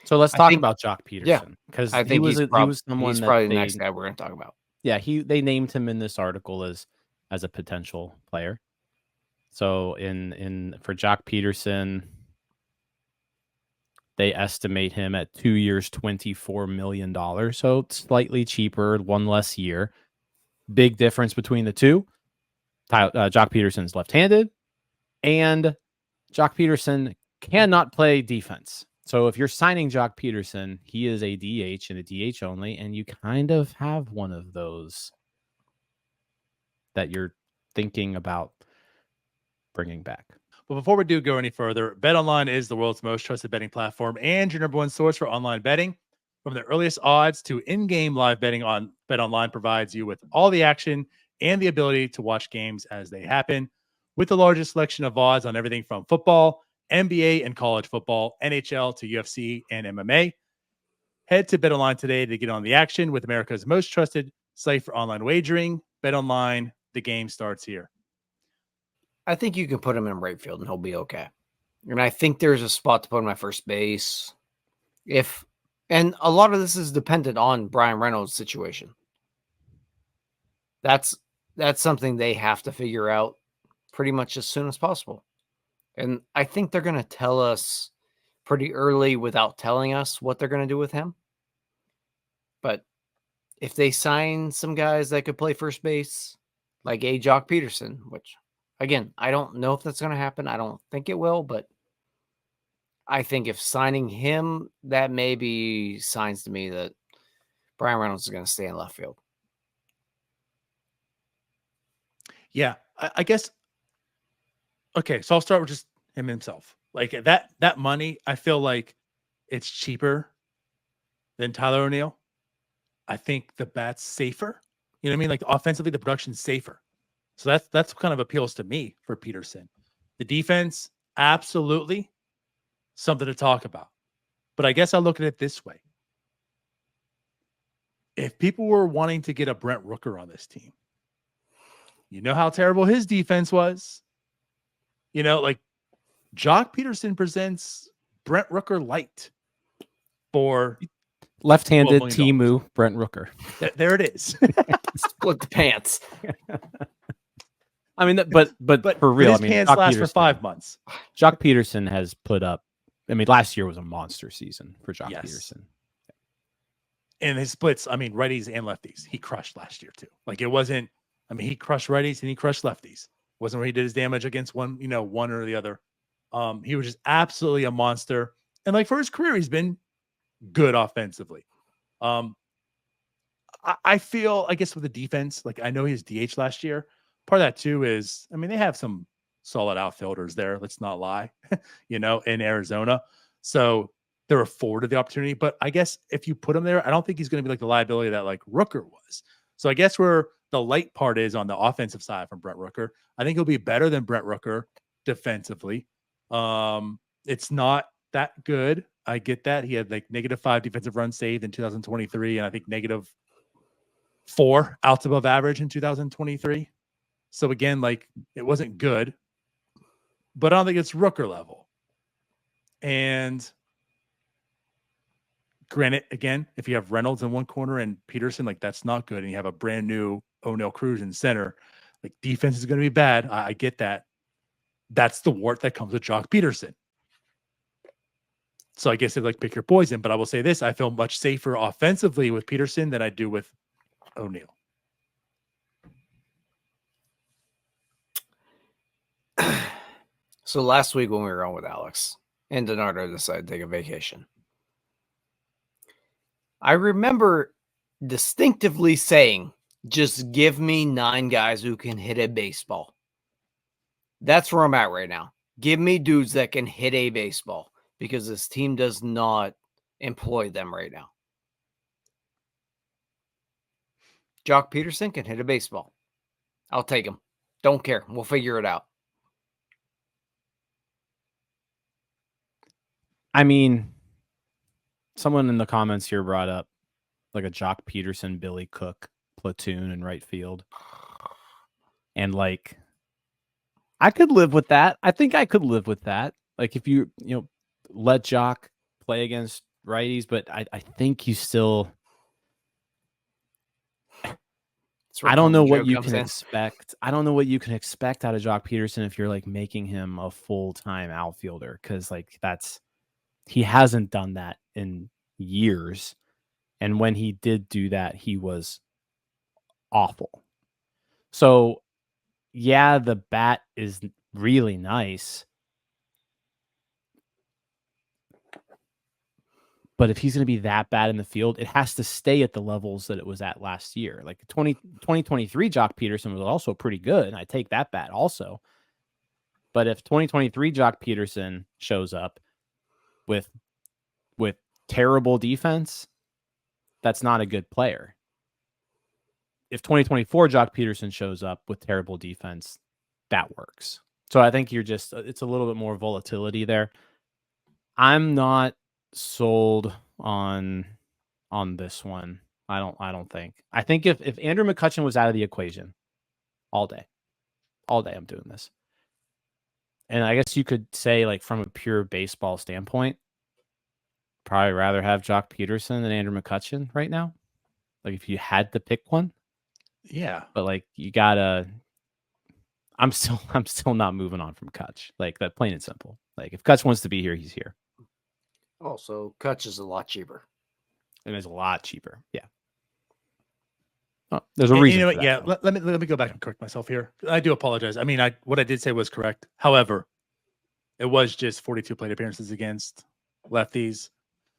So let's talk about Joc Yeah, Pederson, because I think he was someone he's that probably the next guy we're going to talk about. Yeah, they named him in this article as a potential player. So for Joc Pederson, they estimate him at 2 years, $24 million. So it's slightly cheaper, one less year. Big difference between the two. Joc Pederson's left-handed, and Joc Pederson cannot play defense. So if you're signing Joc Pederson, he is a DH and a DH only, and you kind of have one of those that you're thinking about bringing back. But before we do go any further, BetOnline is the world's most trusted betting platform and your number one source for online betting. From the earliest odds to in-game live betting, on BetOnline provides you with all the action and the ability to watch games as they happen. With the largest selection of odds on everything from football, NBA and college football, NHL to UFC and MMA. Head to BetOnline today to get on the action with America's most trusted site for online wagering. BetOnline, the game starts here. I think you can put him in right field and he'll be okay. And I think there's a spot to put him at first base. And a lot of this is dependent on Brian Reynolds' situation. That's something they have to figure out pretty much as soon as possible. And I think they're going to tell us pretty early without telling us what they're going to do with him. But if they sign some guys that could play first base, like a Joc Pederson, which, again, I don't know if that's going to happen. I don't think it will, but I think if signing him, that maybe signs to me that Brian Reynolds is going to stay in left field. Yeah, I guess. Okay, so I'll start with just him himself. Like that money, I feel like it's cheaper than Tyler O'Neill. I think the bat's safer. You know what I mean? Like offensively, the production's safer. So that's kind of appeals to me for Pederson. The defense, absolutely something to talk about. But I guess I'll look at it this way. If people were wanting to get a Brent Rooker on this team, you know how terrible his defense was. You know, like Joc Pederson presents Brent Rooker light for left-handed Timu Brent Rooker. There it is. Split the pants. I mean, but for real, his pants last for 5 months. Joc Pederson has put up. I mean, last year was a monster season for Joc Pederson. And his splits, I mean, righties and lefties, he crushed last year too. Like it wasn't. I mean, he crushed righties and he crushed lefties. Wasn't where he did his damage against one or the other. He was just absolutely a monster. And like for his career, he's been good offensively. I feel, I guess with the defense, like I know he was DH last year. Part of that too is, I mean, they have some solid outfielders there. Let's not lie, in Arizona. So they're afforded the opportunity. But I guess if you put him there, I don't think he's going to be like the liability that like Rooker was. So I guess where the light part is on the offensive side from Brent Rooker, I think he'll be better than Brent Rooker defensively. It's not that good. I get that. He had like -5 defensive runs saved in 2023, and I think -4 outs above average in 2023. So again, like it wasn't good, but I don't think it's Rooker level. And granted, again, if you have Reynolds in one corner and Pederson, like that's not good, and you have a brand new O'Neill Cruz in center, like defense is going to be bad. I get that. That's the wart that comes with Joc Pederson. So I guess it's like pick your poison, but I will say this: I feel much safer offensively with Pederson than I do with O'Neill. So last week when we were on with Alex and Donardo decided to take a vacation, I remember distinctively saying, just give me 9 guys who can hit a baseball. That's where I'm at right now. Give me dudes that can hit a baseball because this team does not employ them right now. Joc Pederson can hit a baseball. I'll take him. Don't care. We'll figure it out. I mean, someone in the comments here brought up like a Joc Pederson, Billy Cook platoon in right field. And like, I could live with that. I think I could live with that. Like if you let Joc play against righties, but I think you still. That's where I don't know Coleman what Joe you comes can in. expect. I don't know what you can expect out of Joc Pederson if you're like making him a full-time outfielder, because like he hasn't done that in years. And when he did do that, he was awful. So yeah, the bat is really nice. But if he's going to be that bad in the field, it has to stay at the levels that it was at last year. Like 2023 Joc Pederson was also pretty good, and I take that bat also. But if 2023 Joc Pederson shows up with terrible defense, that's not a good player. If 2024 Joc Pederson shows up with terrible defense, that works. So I think it's a little bit more volatility there. I'm not sold on this one. I don't think. I think if Andrew McCutchen was out of the equation all day I'm doing this. And I guess you could say, like, from a pure baseball standpoint, probably rather have Joc Pederson than Andrew McCutchen right now. Like, if you had to pick one. Yeah. But like, you gotta. I'm still not moving on from Kutch. Like, that, plain and simple. Like, if Kutch wants to be here, he's here. Also, Kutch is a lot cheaper. And it's a lot cheaper. Yeah. Oh, there's a reason. You know for what? that, Yeah. Let me go back and correct myself here. I do apologize. I mean, what I did say was correct. However, it was just 42 plate appearances against lefties.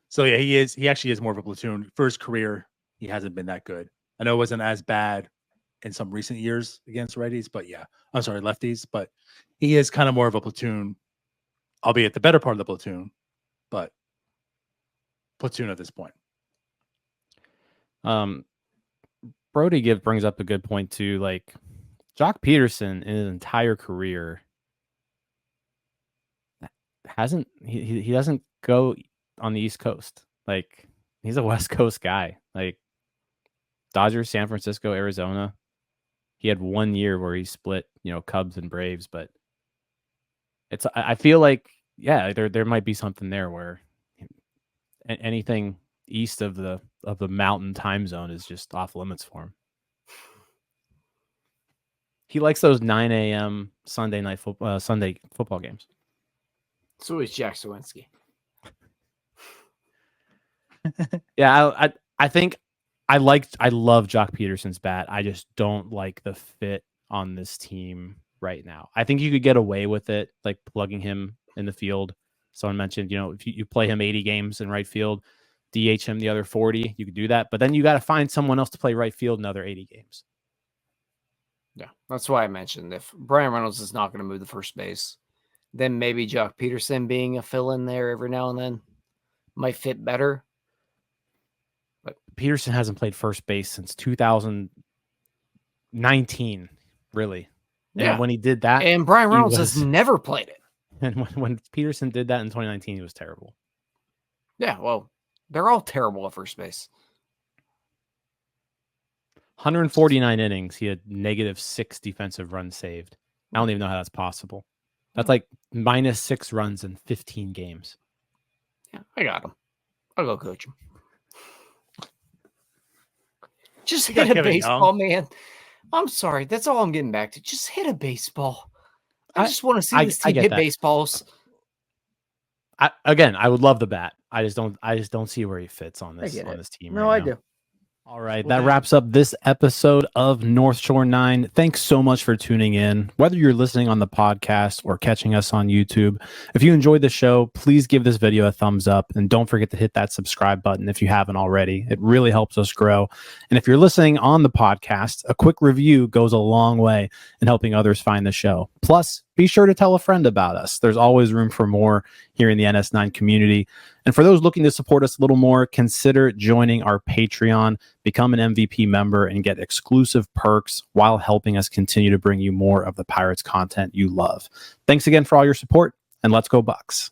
So yeah, he actually is more of a platoon. For his career, he hasn't been that good. I know it wasn't as bad in some recent years against righties, but yeah, I'm sorry, lefties, but he is kind of more of a platoon, albeit the better part of the platoon, but platoon at this point. Brody brings up a good point too. Like, Joc Pederson in his entire career he doesn't go on the East Coast. Like, he's a West Coast guy. Like, Dodgers, San Francisco, Arizona. He had 1 year where he split, Cubs and Braves, but I feel like, yeah, there might be something there where anything east of the mountain time zone is just off limits for him. He likes those 9 a.m. Sunday football games. So is Jack Sawinski. Yeah, I think I love Joc Pederson's bat. I just don't like the fit on this team right now. I think you could get away with it, like plugging him in the field. Someone mentioned, if you play him 80 games in right field, DH him the other 40, you could do that. But then you got to find someone else to play right field another 80 games. Yeah, that's why I mentioned if Brian Reynolds is not going to move the first base, then maybe Joc Pederson being a fill-in there every now and then might fit better. But Pederson hasn't played first base since 2019, really. Yeah. And when he did that, and Brian Reynolds has never played it. And when Pederson did that in 2019, he was terrible. Yeah, well, they're all terrible at first base. 149 innings. He had -6 defensive runs saved. I don't even know how that's possible. That's like -6 runs in 15 games. Yeah, I got him. I'll go coach him. Just hit a baseball, man. I'm sorry. That's all I'm getting back to. Just hit a baseball. I just want to see this team hit baseballs. I would love the bat. I just don't see where he fits on this team. No, I do. All right, that wraps up this episode of North Shore 9. Thanks so much for tuning in, whether you're listening on the podcast or catching us on YouTube. If you enjoyed the show, please give this video a thumbs up, and don't forget to hit that subscribe button if you haven't already. It really helps us grow. And if you're listening on the podcast, a quick review goes a long way in helping others find the show. Plus, be sure to tell a friend about us. There's always room for more here in the NS9 community. And for those looking to support us a little more, consider joining our Patreon, become an MVP member, and get exclusive perks while helping us continue to bring you more of the Pirates content you love. Thanks again for all your support, and let's go Bucks.